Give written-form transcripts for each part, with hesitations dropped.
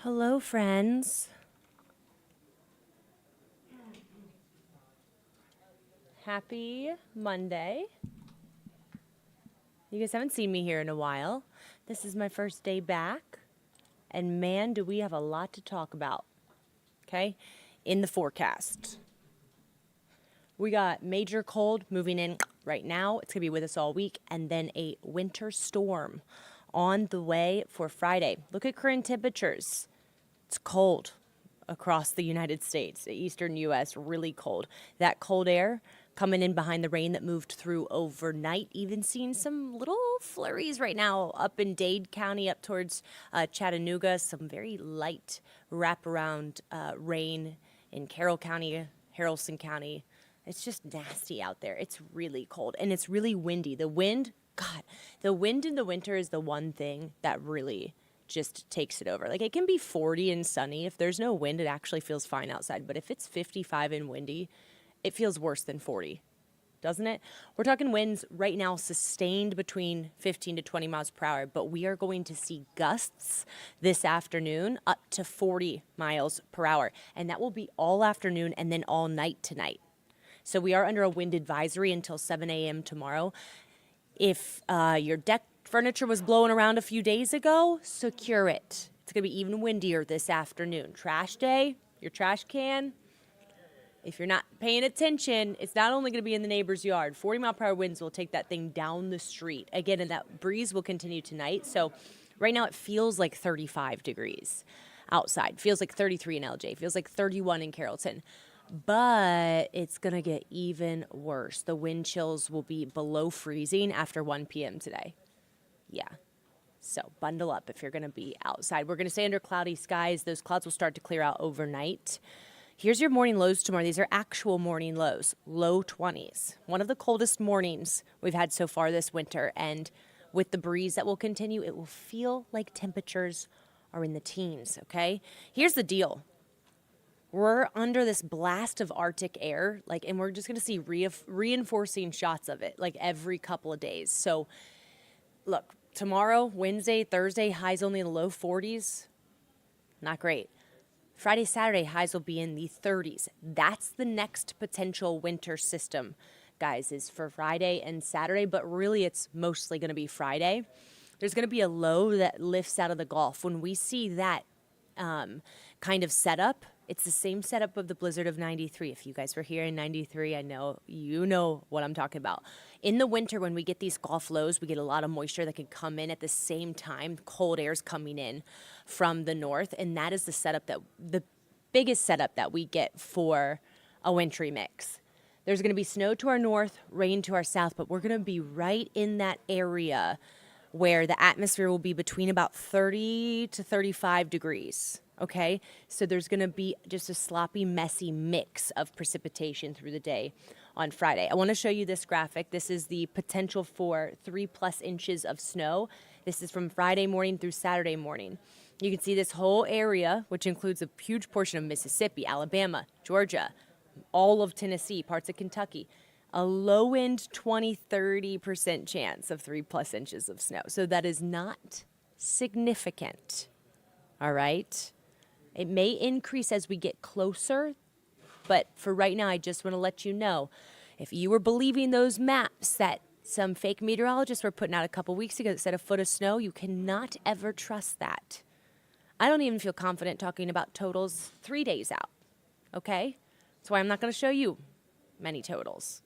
Hello, friends. Happy Monday. You guys haven't seen me here in a while. This is my first day back, and man, do we have a lot to talk about. Okay? In the forecast, we got major cold moving in right now. It's going to be with us all week, and then a winter storm on the way for Friday. Look at current temperatures. It's cold across the United States, the eastern U.S., really cold. That cold air coming in behind the rain that moved through overnight, even seeing some little flurries right now up in Dade County, up towards Chattanooga, some very light wraparound rain in Carroll County, Haralson County. It's just nasty out there. It's really cold, and it's really windy. The wind, God, the wind in the winter is the one thing that really just takes it over. Like, it can be 40 and sunny. If there's no wind, it actually feels fine outside. But if it's 55 and windy, it feels worse than 40, doesn't it? We're talking winds right now sustained between 15 to 20 miles per hour, but we are going to see gusts this afternoon up to 40 miles per hour. And that will be all afternoon and then all night tonight. So we are under a wind advisory until 7 a.m. tomorrow. If your deck furniture was blowing around a few days ago, secure it. It's going to be even windier this afternoon. Trash day, your trash can. If you're not paying attention, it's not only going to be in the neighbor's yard. 40-mile-per-hour winds will take that thing down the street. Again, and that breeze will continue tonight. So right now it feels like 35 degrees outside. Feels like 33 in LJ. Feels like 31 in Carrollton. But it's going to get even worse. The wind chills will be below freezing after 1 p.m. today. Yeah. So bundle up if you're going to be outside. We're going to stay under cloudy skies. Those clouds will start to clear out overnight. Here's your morning lows tomorrow. These are actual morning lows, low 20s. One of the coldest mornings we've had so far this winter. And with the breeze that will continue, it will feel like temperatures are in the teens, okay? Here's the deal. We're under this blast of Arctic air, and we're just going to see reinforcing shots of it, every couple of days. So, look, tomorrow, Wednesday, Thursday, highs only in the low 40s. Not great. Friday, Saturday, highs will be in the 30s. That's the next potential winter system, guys, is for Friday and Saturday, but really it's mostly going to be Friday. There's going to be a low that lifts out of the Gulf. When we see that kind of setup, it's the same setup of the blizzard of 93. If you guys were here in 93, I know you know what I'm talking about. In the winter, when we get these Gulf lows, we get a lot of moisture that can come in at the same time. Cold air's coming in from the north, and that is the biggest setup that we get for a wintry mix. There's going to be snow to our north, rain to our south, but we're going to be right in that area where the atmosphere will be between about 30 to 35 degrees. Okay, so there's going to be just a sloppy, messy mix of precipitation through the day on Friday. I want to show you this graphic. This is the potential for 3+ inches of snow. This is from Friday morning through Saturday morning. You can see this whole area, which includes a huge portion of Mississippi, Alabama, Georgia, all of Tennessee, parts of Kentucky. A low-end 20-30% chance of 3+ inches of snow. So that is not significant. All right? It may increase as we get closer, but for right now, I just want to let you know, if you were believing those maps that some fake meteorologists were putting out a couple weeks ago that said a foot of snow, you cannot ever trust that. I don't even feel confident talking about totals 3 days out, okay? That's why I'm not going to show you many totals.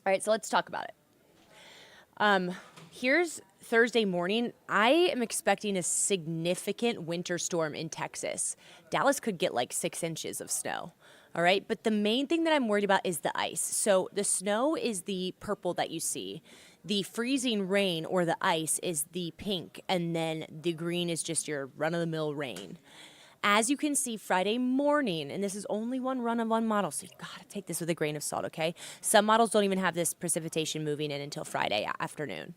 All right, so let's talk about it. Here's Thursday morning. I am expecting a significant winter storm in Texas. Dallas could get 6 inches of snow. All right, but the main thing that I'm worried about is the ice. So the snow is the purple that you see. The freezing rain or the ice is the pink, and then the green is just your run-of-the-mill rain. As you can see, Friday morning, and this is only one run of one model, so you gotta take this with a grain of salt, okay? Some models don't even have this precipitation moving in until Friday afternoon.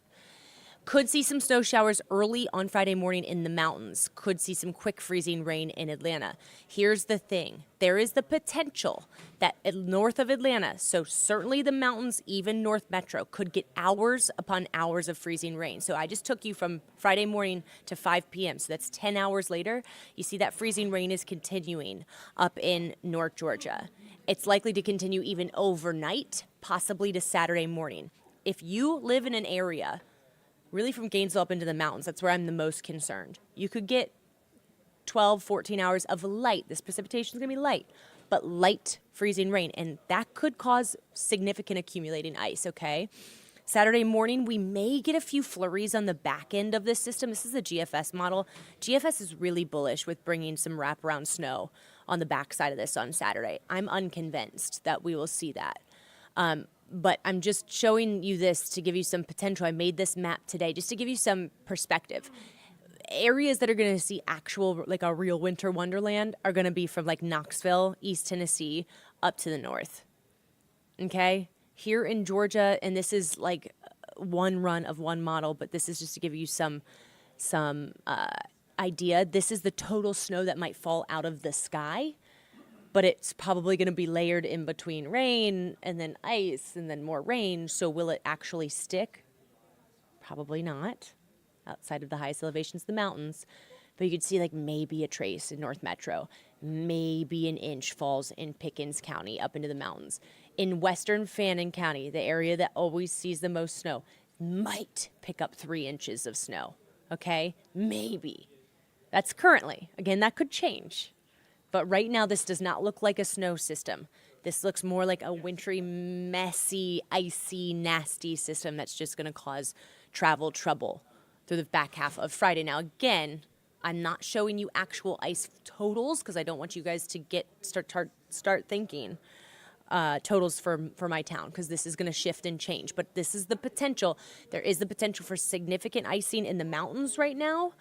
Could see some snow showers early on Friday morning in the mountains. Could see some quick freezing rain in Atlanta. Here's the thing. There is the potential that north of Atlanta, so certainly the mountains, even North Metro, could get hours upon hours of freezing rain. So I just took you from Friday morning to 5 p.m. So that's 10 hours later. You see that freezing rain is continuing up in North Georgia. It's likely to continue even overnight, possibly to Saturday morning. If you live in an area really from Gainesville up into the mountains, that's where I'm the most concerned. You could get 12, 14 hours of light. This precipitation is going to be light, but light freezing rain, and that could cause significant accumulating ice, okay? Saturday morning, we may get a few flurries on the back end of this system. This is a GFS model. GFS is really bullish with bringing some wraparound snow on the backside of this on Saturday. I'm unconvinced that we will see that. But I'm just showing you this to give you some potential. I made this map today just to give you some perspective. Areas that are going to see actual, like a real winter wonderland, are going to be from like Knoxville, East Tennessee, up to the north. Okay? Here in Georgia, and this is like one run of one model, but this is just to give you some idea. This is the total snow that might fall out of the sky. But it's probably going to be layered in between rain and then ice and then more rain. So will it actually stick? Probably not. Outside of the highest elevations, the mountains. But you could see like maybe a trace in North Metro. Maybe an inch falls in Pickens County up into the mountains. In western Fannin County, the area that always sees the most snow, might pick up 3 inches of snow. Okay? Maybe. That's currently. Again, that could change. But right now, this does not look like a snow system. This looks more like a wintry, messy, icy, nasty system that's just going to cause travel trouble through the back half of Friday. Now, again, I'm not showing you actual ice totals because I don't want you guys to start thinking totals for my town, because this is going to shift and change. But this is the potential. There is the potential for significant icing in the mountains right now,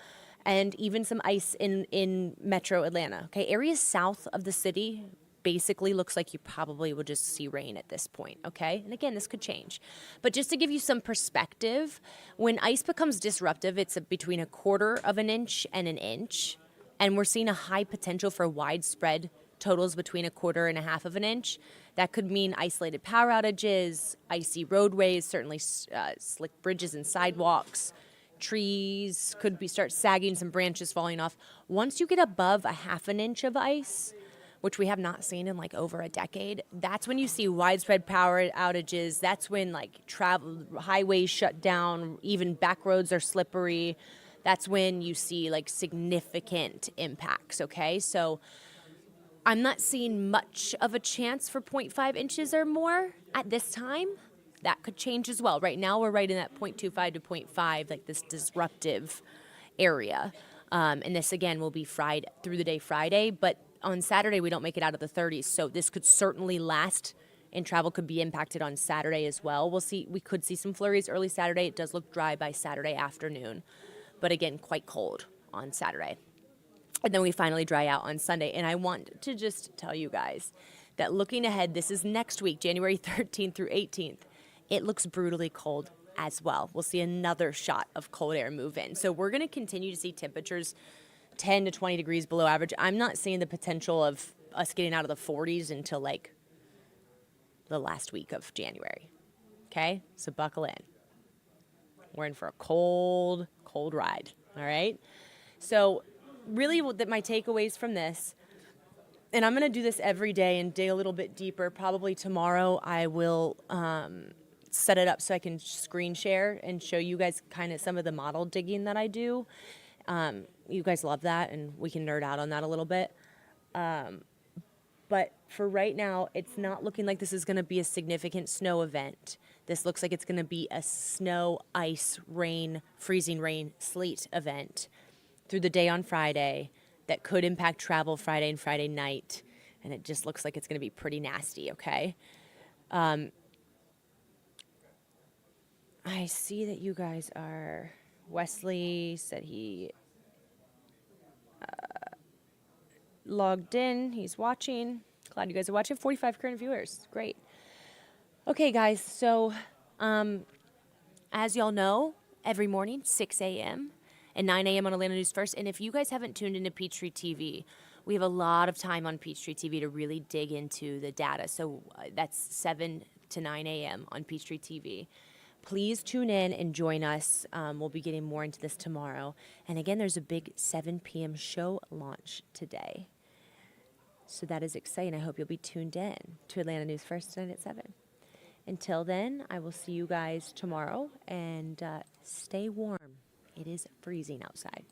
and even some ice in metro Atlanta. Okay, areas south of the city basically looks like you probably will just see rain at this point, okay? And again, this could change. But just to give you some perspective, when ice becomes disruptive, it's between 1/4 of an inch and an inch, and we're seeing a high potential for widespread totals between 1/4 and 1/2 of an inch. That could mean isolated power outages, icy roadways, certainly slick bridges and sidewalks. Trees could start sagging, some branches falling off. Once you get above 1/2 an inch of ice, which we have not seen in like over a decade, that's when you see widespread power outages. That's when like travel highways shut down, even back roads are slippery. That's when you see like significant impacts, okay? So I'm not seeing much of a chance for 0.5 inches or more at this time. That could change as well. Right now, we're right in that 0.25 to 0.5, like this disruptive area. And this, again, will be fried through the day Friday. But on Saturday, we don't make it out of the 30s. So this could certainly last, and travel could be impacted on Saturday as well. We'll see. We could see some flurries early Saturday. It does look dry by Saturday afternoon. But again, quite cold on Saturday. And then we finally dry out on Sunday. And I want to just tell you guys that looking ahead, this is next week, January 13th through 18th. It looks brutally cold as well. We'll see another shot of cold air move in. So we're going to continue to see temperatures 10 to 20 degrees below average. I'm not seeing the potential of us getting out of the 40s until like the last week of January. Okay? So buckle in. We're in for a cold, cold ride. All right? So really my takeaways from this, and I'm going to do this every day and dig a little bit deeper. Probably tomorrow I will set it up so I can screen share and show you guys kind of some of the model digging that I do. You guys love that, and we can nerd out on that a little bit. But for right now, it's not looking like this is going to be a significant snow event. This looks like it's going to be a snow, ice, rain, freezing rain, sleet event through the day on Friday that could impact travel Friday and Friday night. And it just looks like it's going to be pretty nasty, okay? I see that you guys are... Wesley said he logged in. He's watching. Glad you guys are watching. 45 current viewers. Great. Okay, guys. So, as y'all know, every morning, 6 a.m. and 9 a.m. on Atlanta News First. And if you guys haven't tuned into Peachtree TV, we have a lot of time on Peachtree TV to really dig into the data. So that's 7 to 9 a.m. on Peachtree TV. Please tune in and join us. We'll be getting more into this tomorrow. And again, there's a big 7 p.m. show launch today. So that is exciting. I hope you'll be tuned in to Atlanta News First tonight at 7. Until then, I will see you guys tomorrow, and stay warm. It is freezing outside.